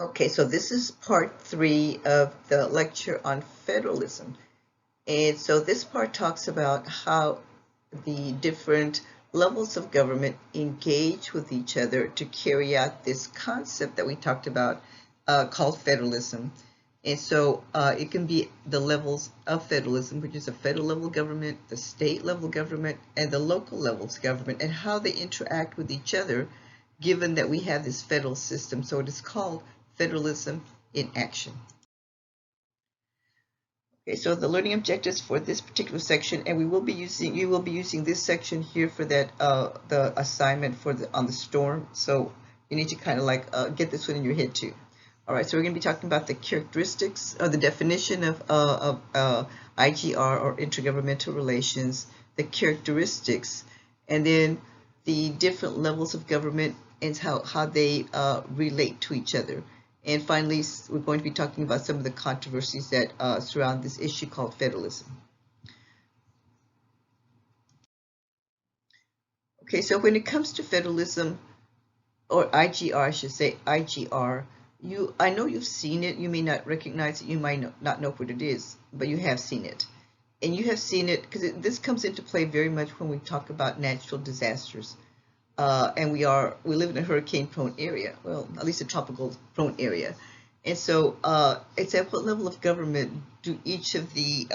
Okay, so this is part 3 of the lecture on federalism. And so this part talks about how the different levels of government engage with each other to carry out this concept that we talked about called federalism. And so it can be the levels of federalism, which is the federal level government, the state level government, and the local levels of government, and how they interact with each other, given that we have this federal system. So it is called federalism in action. Okay, so the learning objectives for this particular section, and you will be using this section here for that the assignment for the on the storm. So you need to kind of like get this one in your head too. All right, so we're going to be talking about the characteristics or the definition of IGR or intergovernmental relations, the characteristics, and then the different levels of government and how they relate to each other. And finally, we're going to be talking about some of the controversies that surround this issue called federalism. Okay, so when it comes to federalism, or IGR, I should say IGR, I know you've seen it. You may not recognize it. You might not know what it is, but you have seen it. And you have seen it because this comes into play very much when we talk about natural disasters. And we live in a hurricane-prone area, well, at least a tropical-prone area. And so it's at what level of government do each of the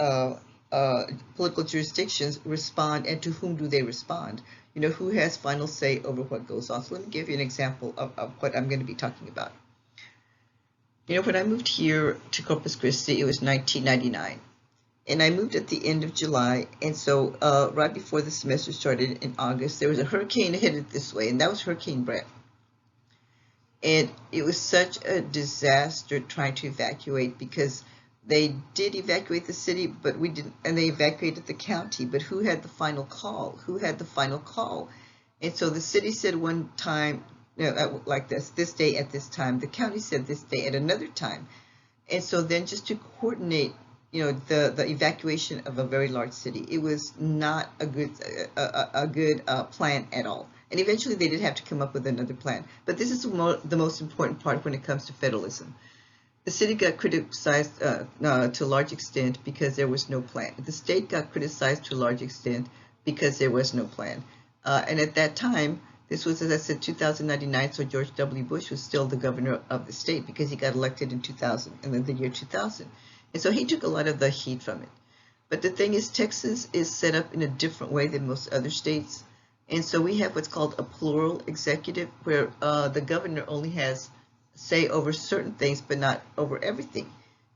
political jurisdictions respond, and to whom do they respond? You know, who has final say over what goes on? So let me give you an example of what I'm going to be talking about. You know, when I moved here to Corpus Christi, it was 1999. And I moved at the end of July, and so right before the semester started in August, there was a hurricane headed this way, and that was Hurricane Brett. And it was such a disaster trying to evacuate, because they did evacuate the city, but we didn't, and they evacuated the county, but who had the final call? Who had the final call? And so the city said one time, you know, like this day at this time. The county said this day at another time. And so then just to coordinate, you know, the evacuation of a very large city, it was not a good plan at all. And eventually they did have to come up with another plan. But this is the most important part when it comes to federalism. The city got criticized to a large extent because there was no plan. The state got criticized to a large extent because there was no plan. And at that time, this was, as I said, 2099, so George W. Bush was still the governor of the state because he got elected in 2000, and then the year 2000. And so he took a lot of the heat from it. But the thing is, Texas is set up in a different way than most other states. And so we have what's called a plural executive, where the governor only has say over certain things, but not over everything.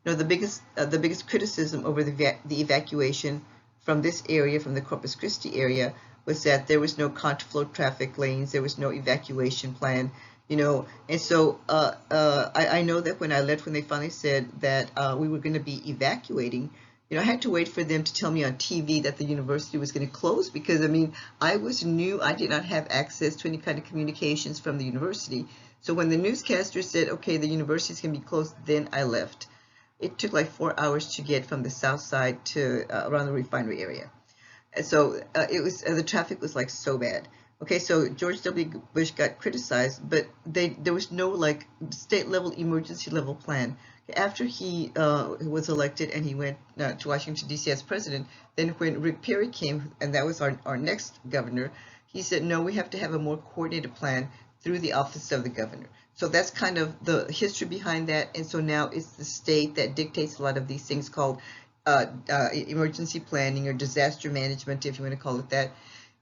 You know, the biggest criticism over the evacuation from this area, from the Corpus Christi area, was that there was no contraflow traffic lanes, there was no evacuation plan, you know. And so I know that when I left, when they finally said that we were going to be evacuating, you know, I had to wait for them to tell me on TV that the university was going to close, because I mean, I was new. I did not have access to any kind of communications from the university. So when the newscaster said, okay, the university is going to be closed, then I left. It took like 4 hours to get from the south side to around the refinery area. And so it was the traffic was like so bad. Okay, so George W. Bush got criticized, but there was no like state level emergency level plan. After he was elected and he went to Washington, D.C. as president, then when Rick Perry came, and that was our next governor, he said, no, we have to have a more coordinated plan through the office of the governor. So that's kind of the history behind that. And so now it's the state that dictates a lot of these things called emergency planning or disaster management, if you want to call it that.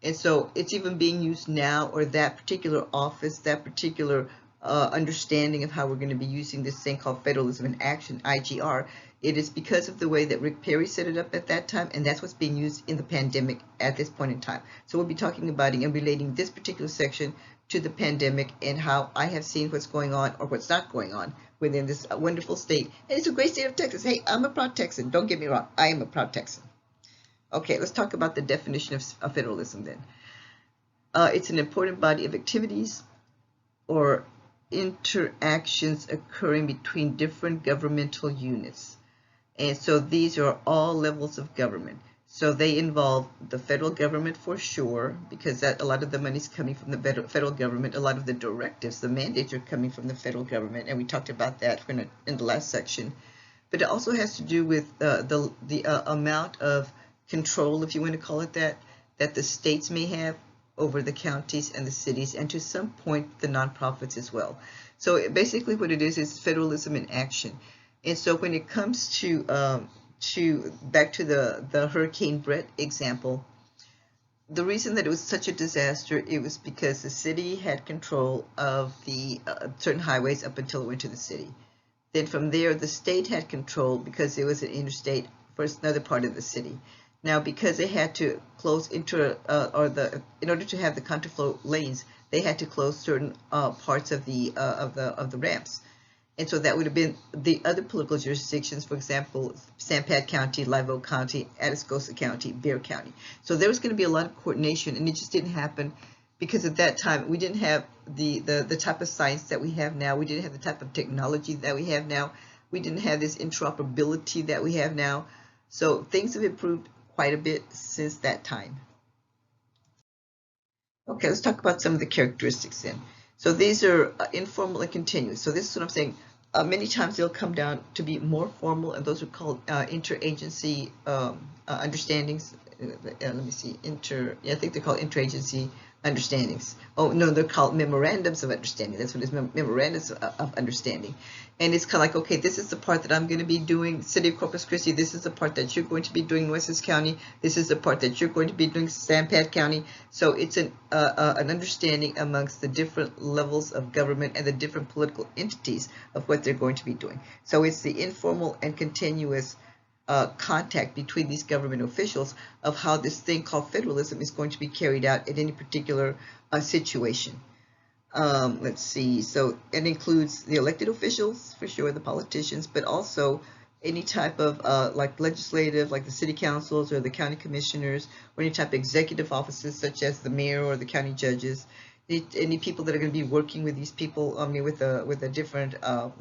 And so it's even being used now, or that particular office, that particular understanding of how we're going to be using this thing called Federalism in Action, IGR. It is because of the way that Rick Perry set it up at that time, and that's what's being used in the pandemic at this point in time. So we'll be talking about it and relating this particular section to the pandemic and how I have seen what's going on or what's not going on within this wonderful state. And it's a great state of Texas. Hey, I'm a proud Texan. Don't get me wrong. I am a proud Texan. Okay, let's talk about the definition of federalism then. It's an important body of activities or interactions occurring between different governmental units. And so these are all levels of government. So they involve the federal government for sure, because that a lot of the money is coming from the federal government. A lot of the directives, the mandates are coming from the federal government, and we talked about that in the last section. But it also has to do with the amount of control, if you want to call it that, that the states may have over the counties and the cities, and to some point the nonprofits as well. So basically what it is federalism in action. And so when it comes to back to the Hurricane Brett example, the reason that it was such a disaster, it was because the city had control of the certain highways up until it went to the city. Then from there, the state had control because it was an interstate for another part of the city. Now, because they had to close in order to have the counterflow lanes, they had to close certain parts of the ramps. And so that would have been the other political jurisdictions, for example, Sanpete County, Live Oak County, Atascosa County, Bexar County. So there was going to be a lot of coordination, and it just didn't happen because at that time we didn't have the type of science that we have now. We didn't have the type of technology that we have now. We didn't have this interoperability that we have now. So things have improved quite a bit since that time. Okay, let's talk about some of the characteristics then. So these are informal and continuous. So this is what I'm saying. Many times they'll come down to be more formal, and those are called interagency understandings. Let me see, I think they're called interagency understandings. Oh no, they're called memorandums of understanding. That's what it is, memorandums of understanding. And it's kind of like, okay, this is the part that I'm going to be doing, City of Corpus Christi. This is the part that you're going to be doing, Nueces County. This is the part that you're going to be doing, Sanpete County. So it's an understanding amongst the different levels of government and the different political entities of what they're going to be doing. So it's the informal and continuous contact between these government officials of how this thing called federalism is going to be carried out in any particular situation. Let's see, so it includes the elected officials, for sure, the politicians, but also any type of like legislative, like the city councils or the county commissioners, or any type of executive offices such as the mayor or the county judges, any people that are going to be working with these people, with the different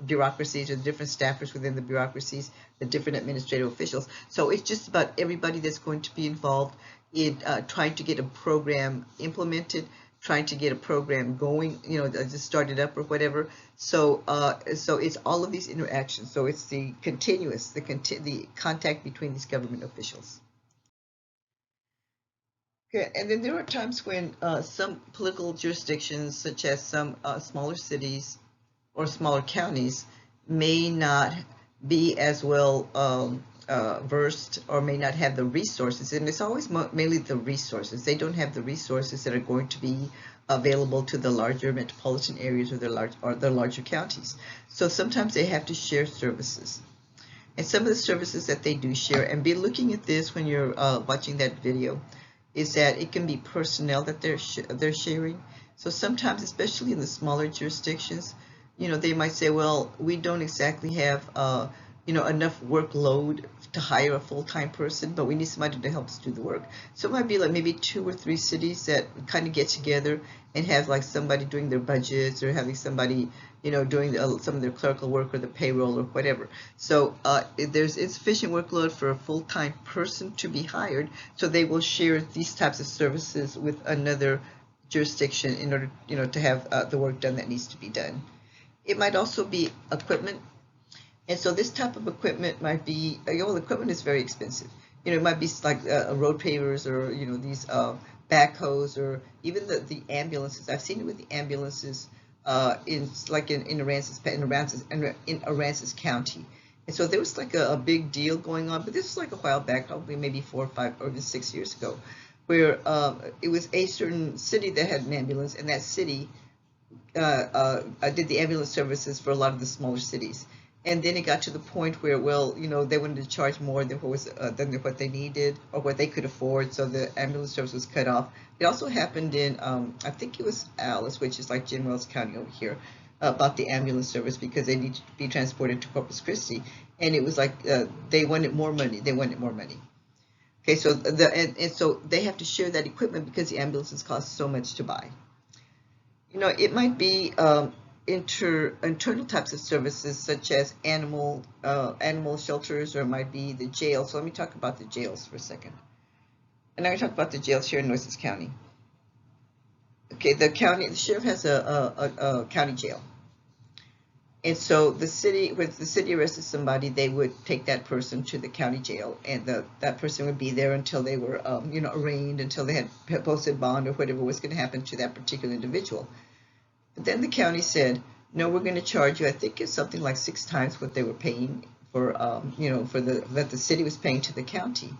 bureaucracies or the different staffers within the bureaucracies, the different administrative officials. So it's just about everybody that's going to be involved in trying to get a program implemented, trying to get a program going, just start it up or whatever. So so it's all of these interactions. So it's the continuous, the contact between these government officials. Okay, and then there are times when some political jurisdictions, such as some smaller cities or smaller counties, may not be as well versed or may not have the resources. And it's always mainly the resources. They don't have the resources that are going to be available to the larger metropolitan areas or the larger counties. So sometimes they have to share services. And some of the services that they do share, and be looking at this when you're watching that video, is that it can be personnel that they're sharing. So sometimes, especially in the smaller jurisdictions, they might say, well, we don't exactly have enough workload to hire a full-time person, but we need somebody to help us do the work. So it might be like maybe 2 or 3 cities that kind of get together and have like somebody doing their budgets, or having somebody doing some of their clerical work or the payroll or whatever. So there's insufficient workload for a full-time person to be hired, so they will share these types of services with another jurisdiction in order to have the work done that needs to be done. It might also be equipment. And so this type of equipment might be, equipment is very expensive. It might be like road pavers, or these backhoes, or even the ambulances. I've seen it with the ambulances in Aransas County. And so there was like a big deal going on, but this was like a while back, probably maybe 4 or 5 or even 6 years ago, where it was a certain city that had an ambulance, and that city did the ambulance services for a lot of the smaller cities. And then it got to the point where, they wanted to charge more than what they needed or what they could afford, so the ambulance service was cut off. It also happened in, I think it was Alice, which is like Jim Wells County over here, about the ambulance service, because they need to be transported to Corpus Christi, and it was like they wanted more money. Okay, so so they have to share that equipment because the ambulances cost so much to buy. It might be internal types of services, such as animal shelters, or it might be the jail. So let me talk about the jails for a second. And I'm going to talk about the jails here in Nueces County. Okay, the sheriff has a county jail. And so the city, when the city arrested somebody, they would take that person to the county jail, and that person would be there until they were, arraigned, until they had posted bond or whatever was going to happen to that particular individual. But then the county said, no, we're going to charge you. I think it's something like 6 times what they were paying for, that the city was paying to the county.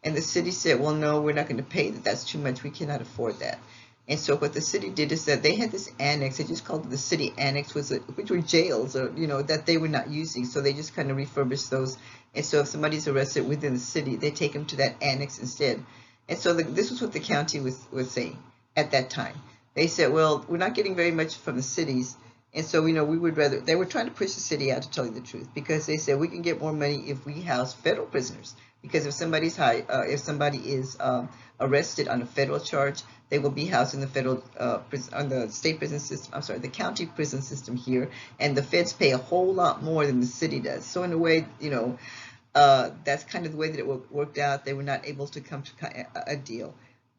And the city said, well, no, we're not going to pay that. That's too much. We cannot afford that. And so what the city did is that they had this annex. They just called it the city annex, which were jails, or that they were not using. So they just kind of refurbished those. And so if somebody's arrested within the city, they take them to that annex instead. And so this was what the county was saying at that time. They said, well, we're not getting very much from the cities, and so we would rather. They were trying to push the city out, to tell you the truth, because they said we can get more money if we house federal prisoners. Because if somebody is arrested on a federal charge, they will be housed in the federal on the state prison system. I'm sorry, the county prison system here, and the feds pay a whole lot more than the city does. So in a way, that's kind of the way that it worked out. They were not able to come to a deal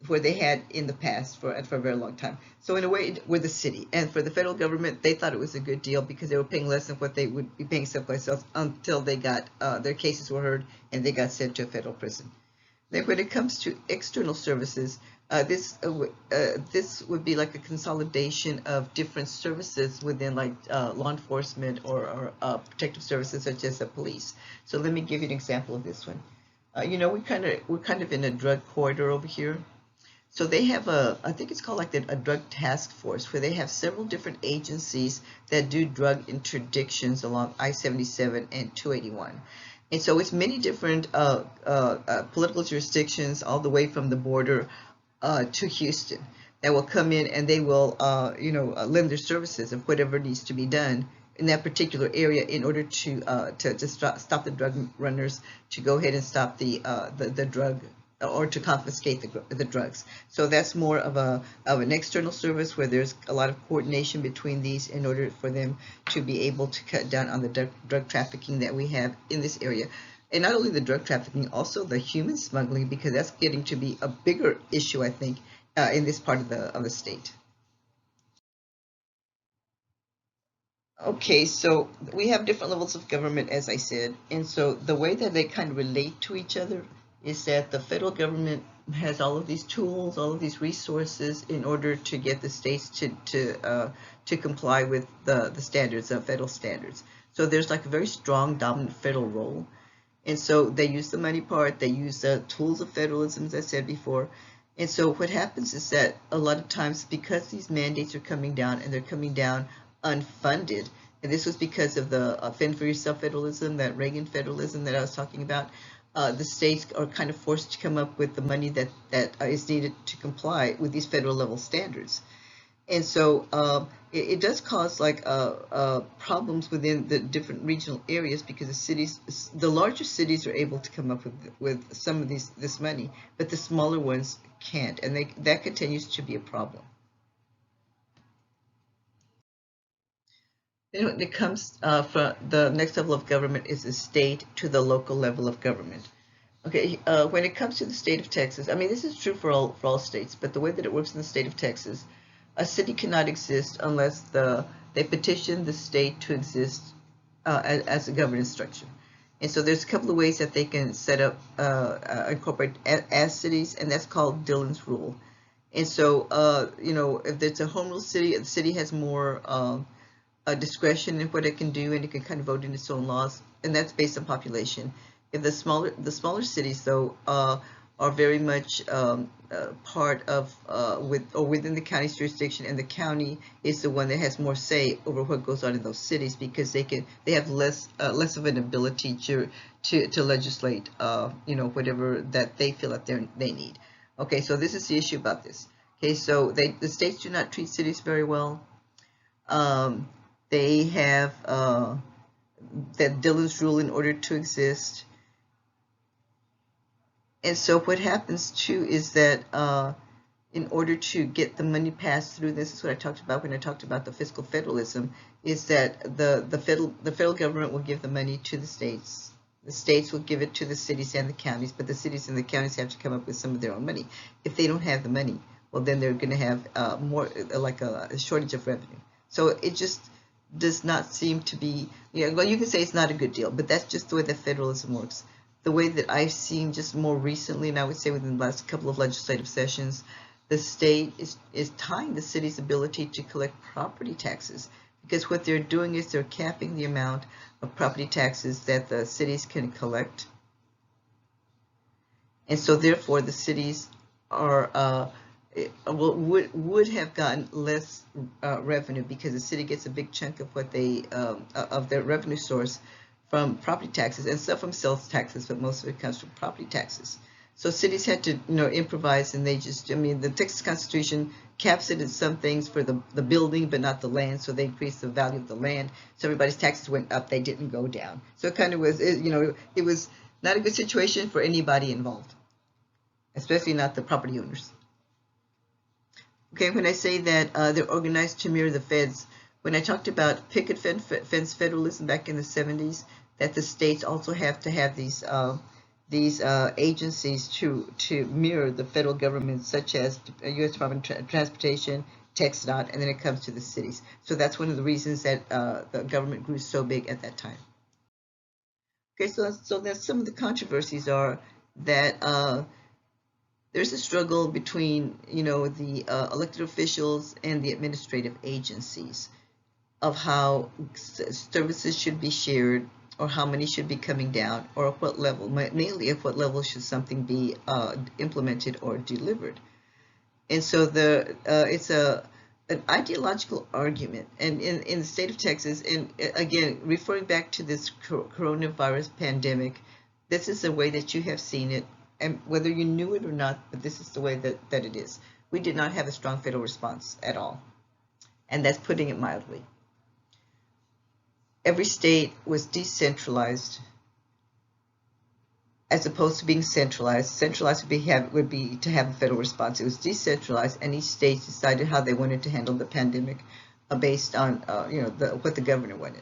where they had in the past for a very long time. So in a way, with the city and for the federal government, they thought it was a good deal because they were paying less than what they would be paying someplace else until they got their cases were heard and they got sent to a federal prison. Then when it comes to external services, this would be like a consolidation of different services within law enforcement or protective services such as the police. So let me give you an example of this one. We're kind of in a drug corridor over here. So they have I think it's called like a drug task force, where they have several different agencies that do drug interdictions along I-77 and 281. And so it's many different political jurisdictions all the way from the border to Houston that will come in, and they will, lend their services of whatever needs to be done in that particular area in order to stop the drug runners, to go ahead and stop the drug, or to confiscate the drugs. So that's more of an external service where there's a lot of coordination between these in order for them to be able to cut down on the drug trafficking that we have in this area. And not only the drug trafficking, also the human smuggling, because that's getting to be a bigger issue, I think, in this part of the state. Okay, so we have different levels of government, as I said, and so the way that they kind of relate to each other is that the federal government has all of these tools, all of these resources in order to get the states to comply with the standards of federal standards. So there's like a very strong dominant federal role. And so they use the money part, they use the tools of federalism, as I said before. And so what happens is that a lot of times, because these mandates are coming down and they're coming down unfunded, and this was because of the Fend for Yourself federalism, that Reagan federalism that I was talking about, the states are kind of forced to come up with the money that is needed to comply with these federal level standards. And so it does cause problems within the different regional areas, because the larger cities are able to come up with some of this money, but the smaller ones can't, and that continues to be a problem. Then when it comes from the next level of government is the state to the local level of government. Okay, when it comes to the state of Texas, I mean, this is true for all states, but the way that it works in the state of Texas, a city cannot exist unless they petition the state to exist as a governance structure. And so there's a couple of ways that they can set up, incorporate as cities, and that's called Dillon's rule. And so, if it's a home rule city, the city has more discretion in what it can do, and it can kind of vote in its own laws, and that's based on population. If the smaller cities, though, are very much part of within the county's jurisdiction, and the county is the one that has more say over what goes on in those cities, because they have less of an ability to legislate whatever that they feel that they need. Okay, so this is the issue about this. Okay, so the states do not treat cities very well. They have that Dillon's rule in order to exist. And so what happens too is that in order to get the money passed through, this is what I talked about when I talked about the fiscal federalism, is that the federal government will give the money to the states. The states will give it to the cities and the counties, but the cities and the counties have to come up with some of their own money. If they don't have the money, well, then they're going to have more like a shortage of revenue. So it just does not seem to be, well, you can say it's not a good deal, but that's just the way that federalism works. The way that I've seen just more recently, and I would say within the last couple of legislative sessions, the state is tying the city's ability to collect property taxes, because what they're doing is they're capping the amount of property taxes that the cities can collect. And so therefore the cities are would have gotten less revenue, because the city gets a big chunk of what they of their revenue source from property taxes, and some from sales taxes, but most of it comes from property taxes. So cities had to, improvise, and they just, the Texas Constitution caps it in some things for the building, but not the land, so they increased the value of the land. So everybody's taxes went up, they didn't go down. So it kind of was, it was not a good situation for anybody involved, especially not the property owners. Okay, when I say that they're organized to mirror the feds, when I talked about picket fence federalism back in the 70s, that the states also have to have these agencies to mirror the federal government, such as U.S. Department of Transportation, TxDOT, and then it comes to the cities. So that's one of the reasons that the government grew so big at that time. Okay, so then some of the controversies are that there's a struggle between, the elected officials and the administrative agencies of how services should be shared, or how many should be coming down, or at what level, mainly at what level should something be implemented or delivered. And so it's an ideological argument. And in the state of Texas, and again, referring back to this coronavirus pandemic, this is the way that you have seen it, and whether you knew it or not, but this is the way that it is. We did not have a strong federal response at all, and that's putting it mildly. Every state was decentralized as opposed to being centralized. Centralized would be to have a federal response. It was decentralized, and each state decided how they wanted to handle the pandemic based on what the governor wanted.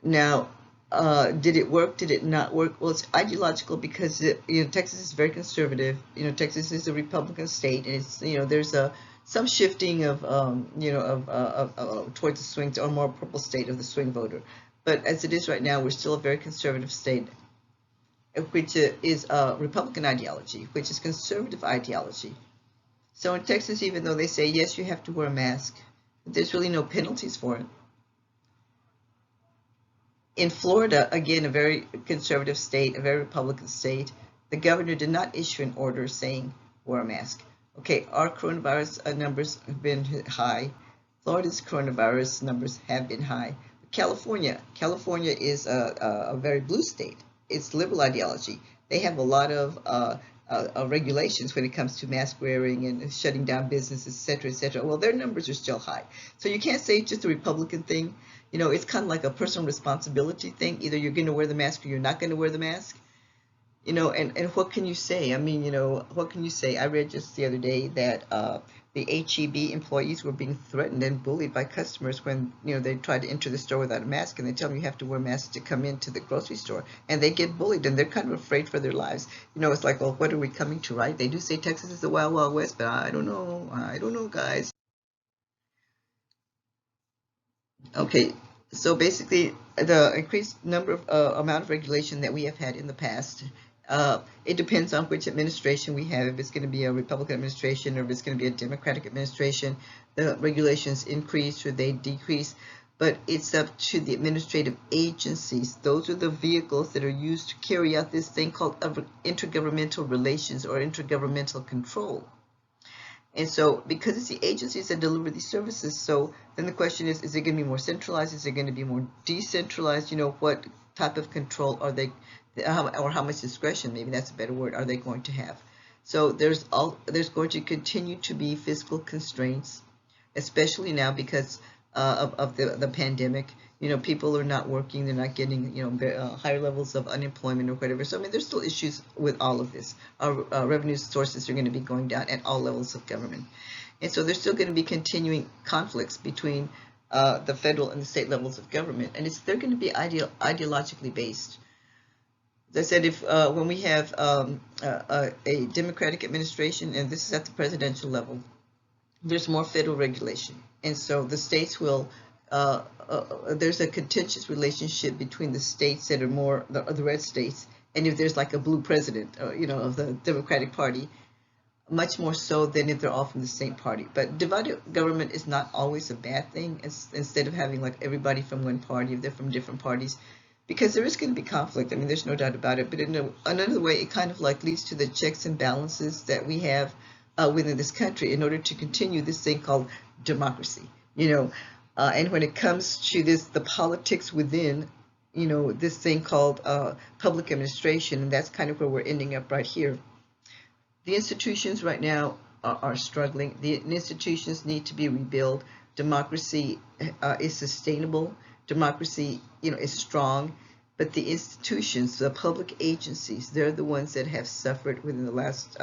Now, did it work? Did it not work? Well, it's ideological, because Texas is very conservative. Texas is a Republican state, and it's there's some shifting of towards the swing, or more purple state of the swing voter. But as it is right now, we're still a very conservative state, which is Republican ideology, which is conservative ideology. So in Texas, even though they say, yes, you have to wear a mask, there's really no penalties for it. In Florida, again, a very conservative state, a very Republican state, the governor did not issue an order saying wear a mask. Okay, our coronavirus numbers have been high. Florida's coronavirus numbers have been high. California is a very blue state. It's liberal ideology. They have a lot of regulations when it comes to mask wearing and shutting down businesses, et cetera, et cetera. Well, their numbers are still high. So you can't say it's just a Republican thing. It's kind of like a personal responsibility thing. Either you're going to wear the mask or you're not going to wear the mask. And what can you say? What can you say? I read just the other day that the HEB employees were being threatened and bullied by customers when, they tried to enter the store without a mask, and they tell them you have to wear masks to come into the grocery store, and they get bullied, and they're kind of afraid for their lives. It's like, well, what are we coming to, right? They do say Texas is the Wild Wild West, but I don't know, guys. Okay, so basically, the increased number of amount of regulation that we have had in the past, it depends on which administration we have. If it's going to be a Republican administration, or if it's going to be a Democratic administration, the regulations increase or they decrease. But it's up to the administrative agencies. Those are the vehicles that are used to carry out this thing called intergovernmental relations, or intergovernmental control. And so, because it's the agencies that deliver these services, so then the question is it going to be more centralized? Is it going to be more decentralized? What type of control are they, or how much discretion, maybe that's a better word, are they going to have? So there's going to continue to be fiscal constraints, especially now because of the pandemic. People are not working, they're not getting, higher levels of unemployment or whatever. So, there's still issues with all of this. Our revenue sources are going to be going down at all levels of government. And so there's still going to be continuing conflicts between the federal and the state levels of government. And they're going to be ideologically based. As I said, if when we have a Democratic administration, and this is at the presidential level, there's more federal regulation, and so the states will. There's a contentious relationship between the states that are more the red states, and if there's like a blue president, of the Democratic Party, much more so than if they're all from the same party. But divided government is not always a bad thing. Instead of having like everybody from one party, if they're from different parties, because there is going to be conflict. I mean, there's no doubt about it. But in another way, it kind of like leads to the checks and balances that we have within this country in order to continue this thing called democracy. And when it comes to the politics within, this thing called public administration, and that's kind of where we're ending up right here. The institutions right now are struggling. The institutions need to be rebuilt. Democracy is sustainable. Democracy, is strong. But the institutions, the public agencies, they're the ones that have suffered within the last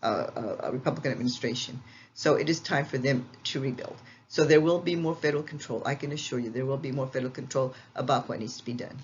Republican administration. So it is time for them to rebuild. So there will be more federal control. I can assure you there will be more federal control about what needs to be done.